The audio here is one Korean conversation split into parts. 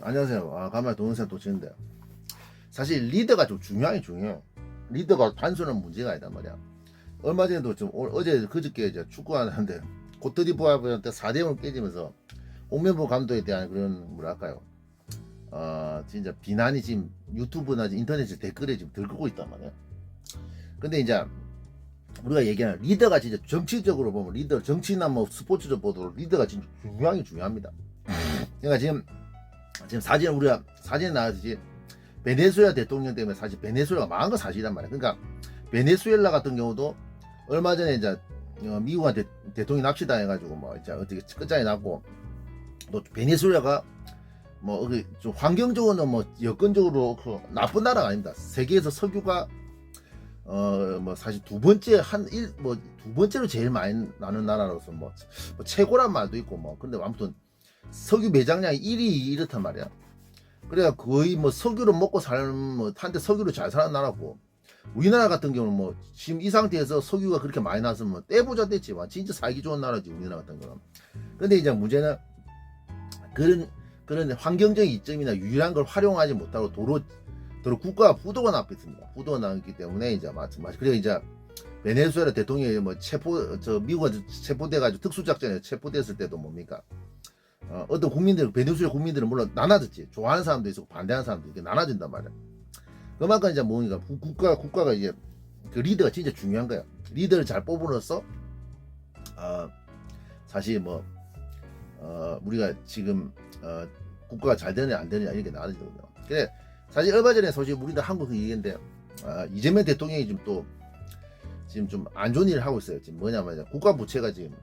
안녕하세요. 간만에 동영상 또 찍는데요. 사실 리더가 좀 중요해요. 리더가 단순한 문제가 아니다 말이야. 얼마 전에도 좀 어제 그저께 이제 축구하는데 고트디 부하한테 4대0을 깨지면서 홍명보 감독에 대한 그런 뭐랄까요. 진짜 비난이 지금 유튜브나 인터넷에 댓글에 지금 들끓고 있단 말이야. 근데 이제 우리가 얘기하는 리더가 진짜 정치적으로 보면 리더, 정치나 뭐 스포츠적 보도 리더가 진짜 중요합니다. 그러니까 지금 사진 우리가 사진 나왔지. 베네수엘라 대통령 때문에 사실 베네수엘라가 망한 건 사실이란 말이야. 그러니까 베네수엘라 같은 경우도 얼마 전에 이제 미국한테 대통령 납치당해가지고 뭐 이제 어떻게 끝장이 났고, 또 베네수엘라가 뭐 좀 환경적으로는 뭐 여건적으로 그 나쁜 나라가 아닙니다. 세계에서 석유가 뭐 사실 두 번째로 제일 많이 나는 나라로서 뭐 최고란 말도 있고 뭐. 근데 아무튼 석유 매장량이 1위 이렇단 말이야. 그래야 거의 뭐 석유를 먹고 사는 뭐 한때 석유로 잘 사는 나라고, 우리나라 같은 경우는 뭐 지금 이 상태에서 석유가 그렇게 많이 나왔으면 뭐 떼보자 됐지. 진짜 살기 좋은 나라지 우리나라 같은 거는. 근데 이제 문제는 그런 환경적인 이점이나 유일한 걸 활용하지 못하고 도로 국가 부도가 나고 있습니다. 부도가 나기 때문에 이제 마찬가지. 그리고 이제 베네수엘라 대통령이 뭐 미국한테 체포돼가지고 특수작전에 체포됐을 때도 뭡니까? 어떤 국민들, 베네수엘라 국민들은 물론 나눠졌지. 좋아하는 사람도 있고 반대하는 사람도 이렇게 나눠진단 말이야. 그만큼 이제 뭐니까 국가가 이제 그 리더가 진짜 중요한 거야. 리더를 잘 뽑으로써 사실 뭐 우리가 지금 국가가 잘 되느냐 안 되느냐 이렇게 나눠지거든요. 그래 사실 얼마 전에 소식 우리도 한국 얘기인데 이재명 대통령이 지금 좀 안 좋은 일을 하고 있어요. 지금 뭐냐면 국가 부채가 지금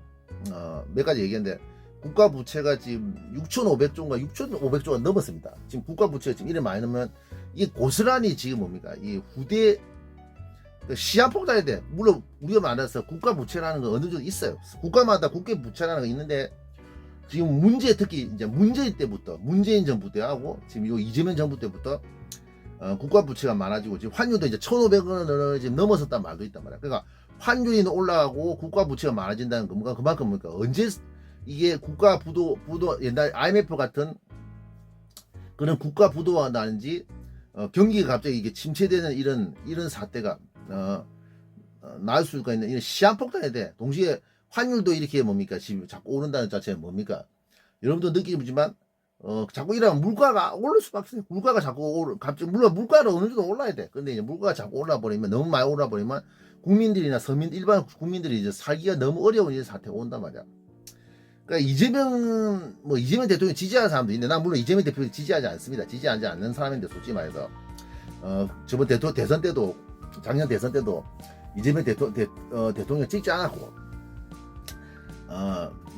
몇 가지 얘기했는데, 국가 부채가 지금 6,500조가 넘었습니다. 지금 국가 부채가 지금 이래 많이 넣으면 이게 고스란히 지금 뭡니까? 이 후대 시한폭탄이 돼. 물론 우리가 말해서 국가 부채라는 거 어느 정도 있어요. 국가마다 국가 부채라는 거 있는데, 지금 특히 이제 문재인 정부 때하고 지금 요 이재명 정부 때부터 국가 부채가 많아지고, 지금 환율도 이제 1,500원을 지금 넘어섰단 말도 있단 말이야. 그러니까 환율이 올라가고 국가 부채가 많아진다는 거 그만큼 뭡니까? 언제 이게 국가 부도 옛날 IMF 같은 그런 국가 부도가 나는지, 경기가 갑자기 이게 침체되는 이런 사태가 나올 수가 있는 이런 시한폭탄이 돼. 동시에 환율도 이렇게 뭡니까? 지금 자꾸 오른다는 자체는 뭡니까? 여러분도 느끼지만 자꾸 이러면 물가가 오를 수밖에 없어요. 물가가 자꾸 갑자기 물가는 어느 정도 올라야 돼. 근데 이제 물가가 자꾸 올라버리면, 너무 많이 올라버리면 국민들이나 일반 국민들이 이제 살기가 너무 어려운 이런 사태가 온단 말이야. 그러니까 이재명 대통령 지지하는 사람도 있는데, 난 물론 이재명 대통령 지지하지 않습니다. 지지하지 않는 사람인데, 솔직히 말해서 저번 대선 때도, 작년 대선 때도 이재명 대통령 찍지 않았고,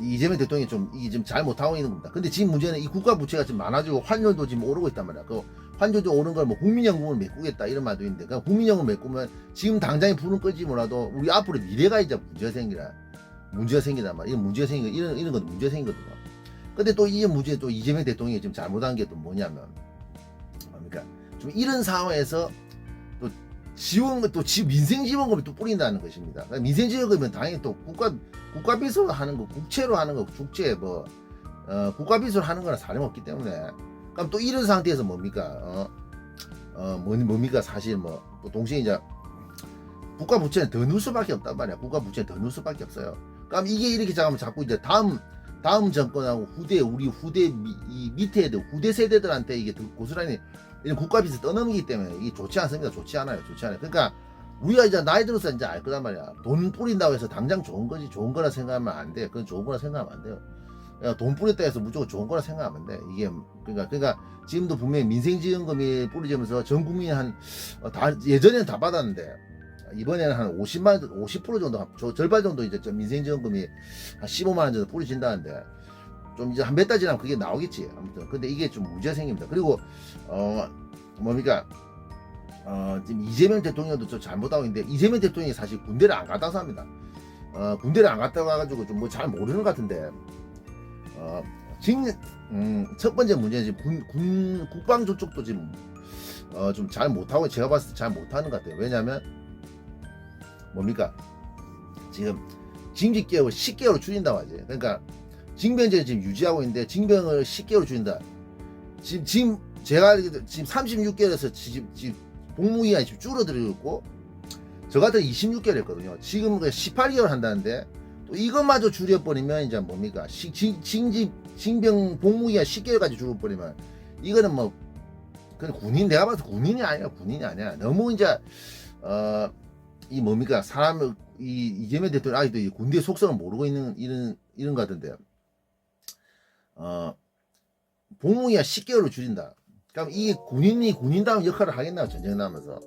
이재명 대통령이 이게 좀 잘 못하고 있는 겁니다. 근데 지금 문제는 이 국가 부채가 지금 많아지고 환율도 지금 오르고 있단 말이야. 그 환율도 오른 걸 뭐 국민연금을 메꾸겠다 이런 말도 있는데, 그냥 국민연금 메꾸면 지금 당장에 불은 끌지 몰라도 우리 앞으로 미래가 이제 문제가 생기단 말이야. 이런 것도 문제가 생기거든요. 근데 또 이 문제, 또 이재명 대통령이 지금 잘못한 게 또 뭐냐면, 그러니까 좀 이런 상황에서 또 민생지원금을 또 뿌린다는 것입니다. 그러니까 민생지원금은 당연히 또 국가 빚으로 하는 거, 국채로 하는 거, 국가 빚으로 하는 거나 다름없기 때문에, 그럼 또 이런 상태에서 뭡니까? 뭡니까? 사실 또 동시에 이제 국가 부채는 더 넣을 수밖에 없단 말이야. 국가 부채는 더 넣을 수밖에 없어요. 그럼 이게 이렇게 자면 자꾸 이제 다음 정권하고 우리 후대 밑에 애들, 후대 세대들한테 이게 고스란히 이런 국가 빚을 떠넘기기 때문에 이게 좋지 않습니다. 좋지 않아요. 그러니까 우리가 이제 나이 들어서 이제 알 거란 말이야. 돈 뿌린다고 해서 당장 좋은 거라 생각하면 안 돼. 그건 좋은 거라 생각하면 안 돼요. 돈 뿌렸다 해서 무조건 좋은 거라 생각하면 안 돼. 이게 그러니까 지금도 분명히 민생지원금이 뿌려지면서 전 국민이 예전에는 다 받았는데, 이번에는 한 50% 정도, 절반 정도 이제 민생지원금이 한 15만 원 정도 뿌려진다는데, 좀 이제 한 몇 달 지나면 그게 나오겠지. 아무튼 근데 이게 좀 문제가 생깁니다. 그리고 뭡니까? 지금 이재명 대통령도 좀 잘못하고 있는데, 이재명 대통령이 사실 군대를 안 갔다 와서 합니다. 군대를 안 갔다 와가지고 좀 잘 모르는 것 같은데, 지금 첫 번째 문제는 지금 국방 조직도 지금 좀 잘 못하고, 제가 봤을 때 잘 못하는 것 같아요. 왜냐하면 뭡니까? 지금 징집 개월 10개월로 줄인다고 하지. 그러니까 징병제를 지금 유지하고 있는데 징병을 10개월로 줄인다. 지금 제가 알기로 지금 36개월에서 지금 복무기간이 지금 줄어들고 있고 저 같은 26개월 했거든요. 지금 18개월 한다는데 또 이것마저 줄여버리면 이제 뭡니까? 징병 복무기간 10개월까지 줄여버리면 이거는 뭐 그냥 군인 내가 봐도 군인이 아니야. 너무 이제 이 뭡니까? 사람 이재명 대통령 아직도 이 군대 속성을 모르고 있는 이런 거 같은데요. 복무기간 10개월로 줄인다. 그럼 이 군인이 군인다운 역할을 하겠나 전쟁 나면서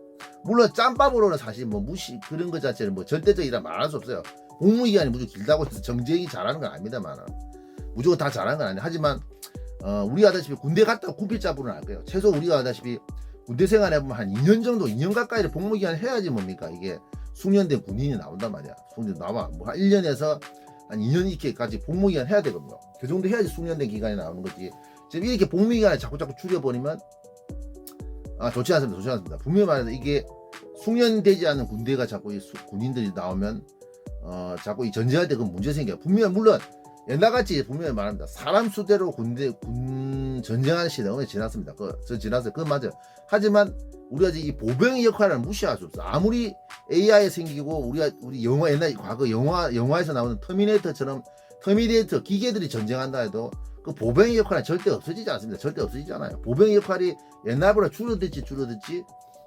물론 짬밥으로는 사실 뭐 무시 그런 것 자체는 뭐 절대적이라 말할 수 없어요. 복무기간이 무조건 길다고 해서 정쟁이 잘하는 건 아닙니다만 무조건 다 잘하는 건 아니에요. 하지만 우리가 아다시피 군대 갔다가 군필 잡으러 할 거예요. 최소 우리가 아다시피 군대 생활 해보면 한 2년 정도 2년 가까이를 복무기간 해야지 뭡니까 이게 숙련된 군인이 나온단 말이야. 숙련 나와 뭐 한 1년에서 한 2년 이렇게까지 복무기간 해야 되거든요. 그 정도 해야지 숙련된 기간이 나오는 거지. 지금 이렇게 복무기간을 자꾸 줄여버리면 좋지 않습니다. 분명히 말해서 이게 숙련되지 않은 군대가 자꾸 군인들이 나오면 자꾸 이 전쟁할 때 그 문제 생겨요. 분명히 물론 옛날같이 분명히 말합니다. 사람 수대로 군 전쟁하는 시대는 지났습니다. 지났어요. 그건 맞아요. 하지만 우리가 이 보병의 역할을 무시할 수 없어. 아무리 AI 생기고 우리 영화 옛날 과거 영화에서 나오는 터미네이터처럼 터미네이터 기계들이 전쟁한다 해도 그 보병의 역할은 절대 없어지지 않습니다. 절대 없어지지 않아요. 보병의 역할이 옛날보다 줄어들지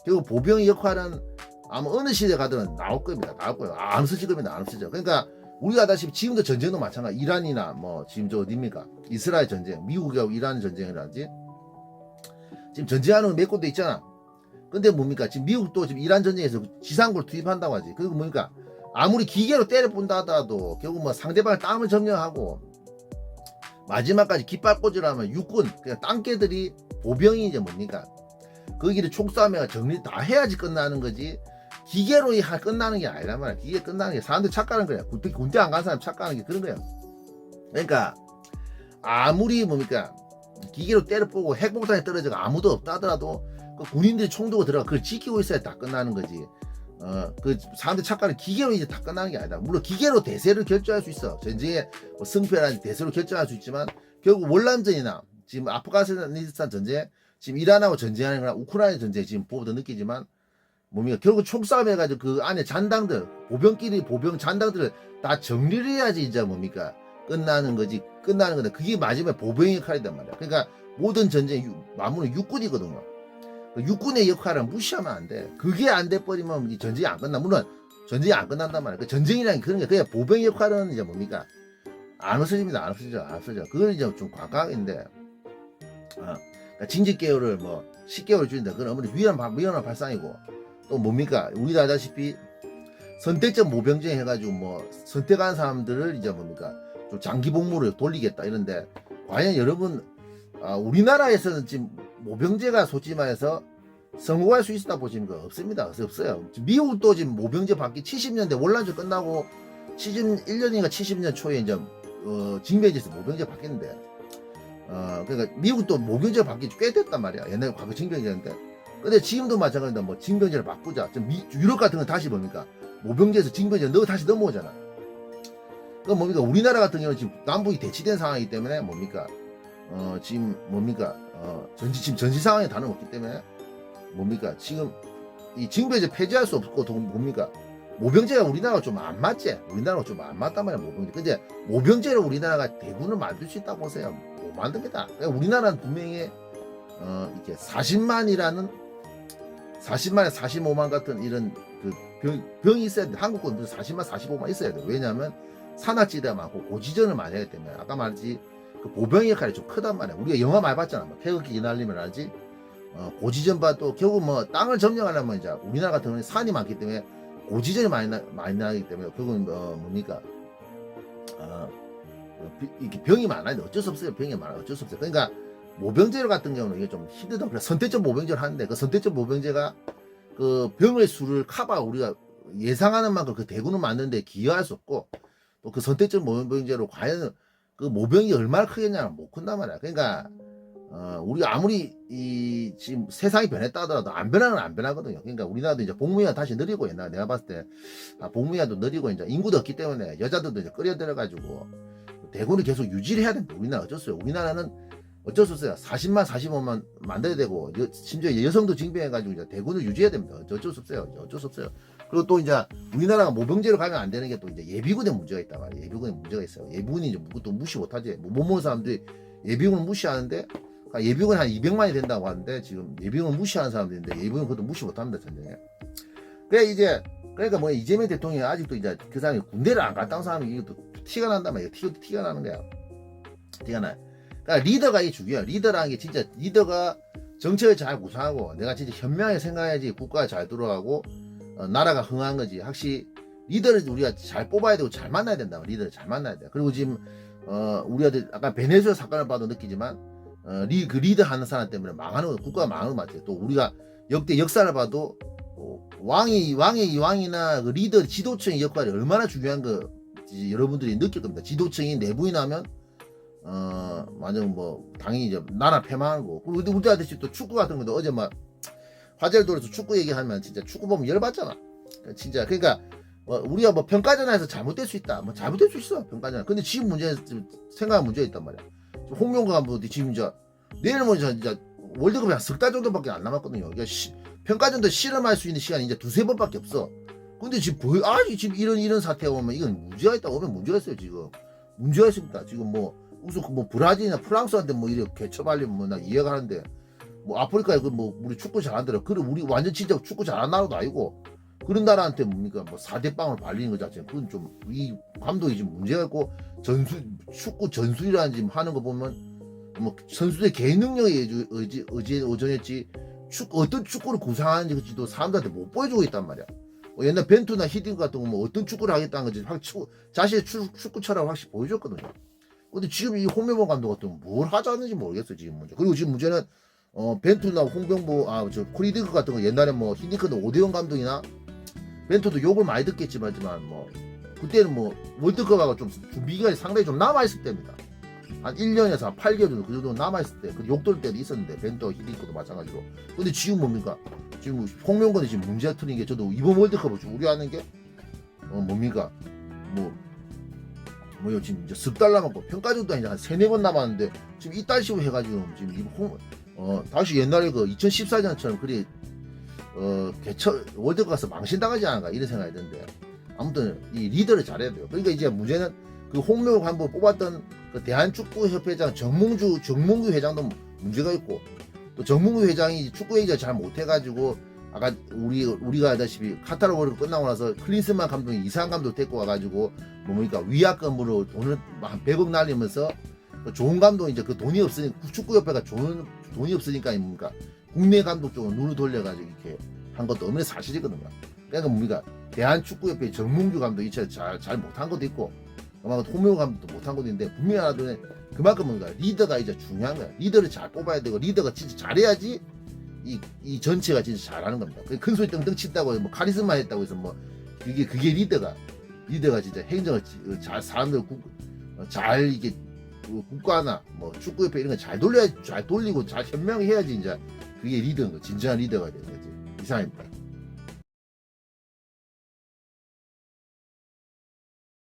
결국 보병의 역할은 아마 어느 시대 가든 나올 겁니다. 나올 거예요. 안 없어질 겁니다. 안 없어져. 그러니까 우리가 아다시피 지금도 전쟁도 마찬가지. 이란이나 뭐 지금 저 어디입니까? 이스라엘 전쟁, 미국하고 이란 전쟁이라든지 지금 전쟁하는 몇 곳도 있잖아. 근데 뭡니까? 지금 미국도 지금 이란 전쟁에서 지상군을 투입한다고 하지. 그리고 뭡니까? 아무리 기계로 때려본다 하더라도 결국 뭐 상대방의 땀을 점령하고 마지막까지 깃발 꽂으라면 육군 그냥 땅개들이 보병이 이제 뭡니까? 거기를 총싸움해가 정리 다 해야지 끝나는 거지. 기계로 끝나는 게 아니란 말이야. 기계 끝나는 게 사람들 착각하는 거야. 군대 안 간 사람 착각하는 게 그런 거야. 그러니까 아무리 뭡니까? 기계로 때려보고 핵폭탄에 떨어져가 아무도 없다 하더라도 그 군인들이 총 들고 들어가 그걸 지키고 있어야 다 끝나는 거지. 그 사람들 착각은 기계로 이제 다 끝나는 게 아니다. 물론 기계로 대세를 결정할 수 있어. 전쟁의 뭐 승패라든지 대세를 결정할 수 있지만 결국 월남전이나 지금 아프가니스탄 전쟁, 지금 이란하고 전쟁하는 거나 우크라이나 전쟁 지금 보고도 느끼지만 뭡니까? 결국 총싸움 해가지고 그 안에 잔당들, 보병 잔당들을 다 정리를 해야지 이제 뭡니까? 끝나는 거지. 끝나는 건데 그게 마지막에 보병의 역할이단 말이야. 그러니까 모든 전쟁 마무리는 육군이거든요. 육군의 역할을 무시하면 안 돼. 그게 안 돼버리면 이 전쟁이 안 끝나. 물론 전쟁이 안 끝난단 말이야. 그 전쟁이라는 게 그런 게 그냥 보병의 역할은 이제 뭡니까? 안 없어집니다. 안 없어져. 그건 이제 좀 과학인데. 그러니까 징집 개월을 뭐 10개월 줄인다. 그건 아무리 위험한 발상이고 또 뭡니까? 우리도 알다시피 선택적 모병제 해가지고 뭐 선택한 사람들을 이제 뭡니까? 좀 장기 복무를 돌리겠다 이런데 과연 여러분 우리나라에서는 지금 모병제가 솔직히 말해서 성공할 수 있다 보시는 거 없습니다. 없어요. 미국도 지금 모병제 받기 70년대 월남전 끝나고 71년인가 70년 초에 이제 징병제에서 모병제 받겠는데 그러니까 미국도 모병제 받기 꽤 됐단 말이야. 옛날에 과거 징병제인데 근데 지금도 마찬가지다. 뭐 징병제를 바꾸자. 유럽 같은 건 다시 뭡니까? 모병제에서 징병제 다시 넘어오잖아. 그 뭡니까? 우리나라 같은 경우는 지금 남북이 대치된 상황이기 때문에 뭡니까? 지금 뭡니까? 지금 전시 상황에 다름없기 때문에 뭡니까? 지금 이 징병제 폐지할 수 없고 뭡니까? 모병제가 우리나라가 좀 안 맞지? 우리나라가 좀 안 맞단 말이야, 모병제. 근데 모병제를 우리나라가 대군을 만들 수 있다고 보세요. 못 만듭니다. 그러니까 우리나라는 분명히 이렇게 40만에 45만 같은 이런 그 병이 있어야 돼. 한국은 무슨 40만, 45만 있어야 돼. 왜냐하면 산악지대가 많고 고지전을 많이 하기 때문에 아까 말했지 그 보병의 역할이 좀 크단 말이야. 우리가 영화 많이 봤잖아. 뭐 태극기 이날리면 알지. 고지전 봐도 결국 뭐 땅을 점령하려면 이제 우리나라 같은 경우는 산이 많기 때문에 고지전이 많이 나기 때문에 그건 뭡니까? 이렇게 병이 많아야 돼. 어쩔 수 없어요. 병이 많아. 어쩔 수 없어요. 그러니까 모병제 같은 경우는 이게 좀 힘들다. 그래서 선택적 모병제를 하는데 그 선택적 모병제가 그 병의 수를 우리가 예상하는 만큼 그 대군을 만드는데 기여할 수 없고 또 그 선택적 모병제로 과연 그 모병이 얼마나 크겠냐는 못 큰단 말이야. 그러니까 우리가 아무리 지금 세상이 변했다 하더라도 안 변하거든요. 그러니까 우리나라도 이제 복무기간 다시 느리고 옛날에 내가 봤을 때 복무기간도 느리고 이제 인구도 없기 때문에 여자들도 이제 끌려 들어가지고 대군을 계속 유지를 해야 된다. 우리나라 어쩔 수 없어요. 우리나라는 어쩔 수 없어요. 40만 45만 만들어야 되고 심지어 여성도 징병해가지고 이제 대군을 유지해야 됩니다. 어쩔 수 없어요. 어쩔 수 없어요. 그리고 또 이제 우리나라가 모병제로 가면 안 되는 게 또 이제 예비군에 문제가 있단 말이에요. 예비군에 문제가 있어요. 예비군이 이제 또 무시 못하지. 못 모는 사람들이 예비군을 무시하는데 예비군 한 200만이 된다고 하는데 지금 예비군을 무시하는 사람들인데 예비군 그것도 무시 못합니다. 전쟁에. 그래 이제 그러니까 뭐 이재명 대통령이 아직도 이제 그 사람이 군대를 안 갔다 온 사람이 이것도 티가 난단 말이에요. 티가 나는 거야. 티가 나. 그러니까 리더가 이게 중요해요. 리더라는 게 진짜 리더가 정책을 잘 구상하고 내가 진짜 현명하게 생각해야지 국가가 잘 돌아가고 나라가 흥한 거지. 확실히 리더를 우리가 잘 뽑아야 되고 잘 만나야 된다. 리더를 잘 만나야 돼. 그리고 지금 우리가 아까 베네수엘라 사건을 봐도 느끼지만 그 리더 하는 사람 때문에 망하는 거, 국가가 망하는 것 같아요. 또 우리가 역대 역사를 봐도 왕이나 그 리더 지도층의 역할이 얼마나 중요한 거 여러분들이 느낄 겁니다. 지도층이 내부인하면 완전 뭐 당연히 이제 나라 패망하고. 그리고 우리 아저씨 또 축구 같은 것도 어제 막 화제를 돌려서 축구 얘기하면 진짜 축구 보면 열받잖아. 진짜 그러니까 우리가 뭐 평가전에서 잘못될 수 있다. 뭐 잘못될 수 있어 평가전. 근데 지금 생각한 문제가 있단 말이야. 홍명보 감독이 지금 이제 내일 뭐 진짜 월드컵이 한 석 달 정도밖에 안 남았거든요. 그러니까 평가전도 실험할 수 있는 시간이 이제 두세 번밖에 없어. 근데 지금 지금 이런 사태가 오면 이건 문제가 있다. 오면 문제가 있어요 지금. 문제가 있습니다. 지금 뭐 우선 뭐 브라질이나 프랑스한테 뭐 이렇게 개처발리면 뭐 나 이해가 하는데 뭐 아프리카에 그 뭐 우리 축구 잘하더라. 그래 우리 완전 진짜 축구 잘하는 나라도 아니고 그런 나라한테 뭡니까 뭐 4대 빵을 발리는 거 자체는 그건 좀 이 감독이 지금 문제가 있고 축구 전술이라는 지금 하는 거 보면 뭐 선수들의 개인 능력에 의존했지 어떤 축구를 구상하는지도 사람들한테 못 보여주고 있단 말이야. 뭐 옛날 벤투나 히딩크 같은 거 뭐 어떤 축구를 하겠다는 건지 자신의 축구 철학을 확실히 보여줬거든요. 근데 지금 이 홍명보 감독 같은 뭘 하자는지 모르겠어 지금 문제. 그리고 지금 문제는 벤투나 홍명보 저 코리딩크 같은 거 옛날에 뭐 히딩크는 오대영 감독이나 벤투도 욕을 많이 듣겠지만 뭐 그때는 뭐 월드컵하고 좀 준비기간이 상당히 좀 남아있을 때입니다. 한 1년에서 한 8개월 정도 그 정도 남아있을 때 그 욕들 때도 있었는데 벤투 히딩크도 마찬가지로. 근데 지금 뭡니까? 지금 홍명보는 지금 문제가 터진 게 저도 이번 월드컵을 좀 우려하는 게 뭡니까? 뭐요 지금 이제 석 달 남았고 평가전도 이제 한 3-4번 남았는데 지금 이딴식으로 해가지고 지금 다시 옛날에 그 2014년처럼 그리 월드컵 가서 망신당하지 않을까 이런 생각이 드는데 아무튼 이 리더를 잘해야 돼요. 그러니까 이제 문제는 그 홍명보 감독 뽑았던 그 대한축구협회장 정몽규 회장도 문제가 있고 또 정몽규 회장이 축구 얘기를 잘 못해가지고 아까 우리가 알다시피 카타르 월드컵 끝나고 나서 클린스만 감독이 이상한 감독 데리고 와가지고 뭡니까 위약금으로 돈을 한 100억 날리면서 좋은 감독 이제 그 돈이 없으니까 축구협회가 좋은 돈이 없으니까 뭡니까 국내 감독 쪽으로 눈을 돌려가지고 이렇게 한 것도 없는 사실이거든요. 그러니까 뭡니까 대한축구협회 정몽규 감독이 잘 못한 것도 있고 아마 홍명보 감독도 못한 것도 있는데 분명히 알아두네 그만큼 뭔가 리더가 이제 중요한 거야. 리더를 잘 뽑아야 되고 리더가 진짜 잘해야지 이 전체가 진짜 잘하는 겁니다. 큰 소리 떵떵 친다고 뭐 카리스마 했다고 해서 뭐 그게 리더가 진짜 행정을 잘 사람들 잘 이게 국가나 뭐 축구협회 이런 거 잘 돌리고 잘 현명히 해야지 이제 그게 리더인 거 진정한 리더가 되는 거지. 이상입니다.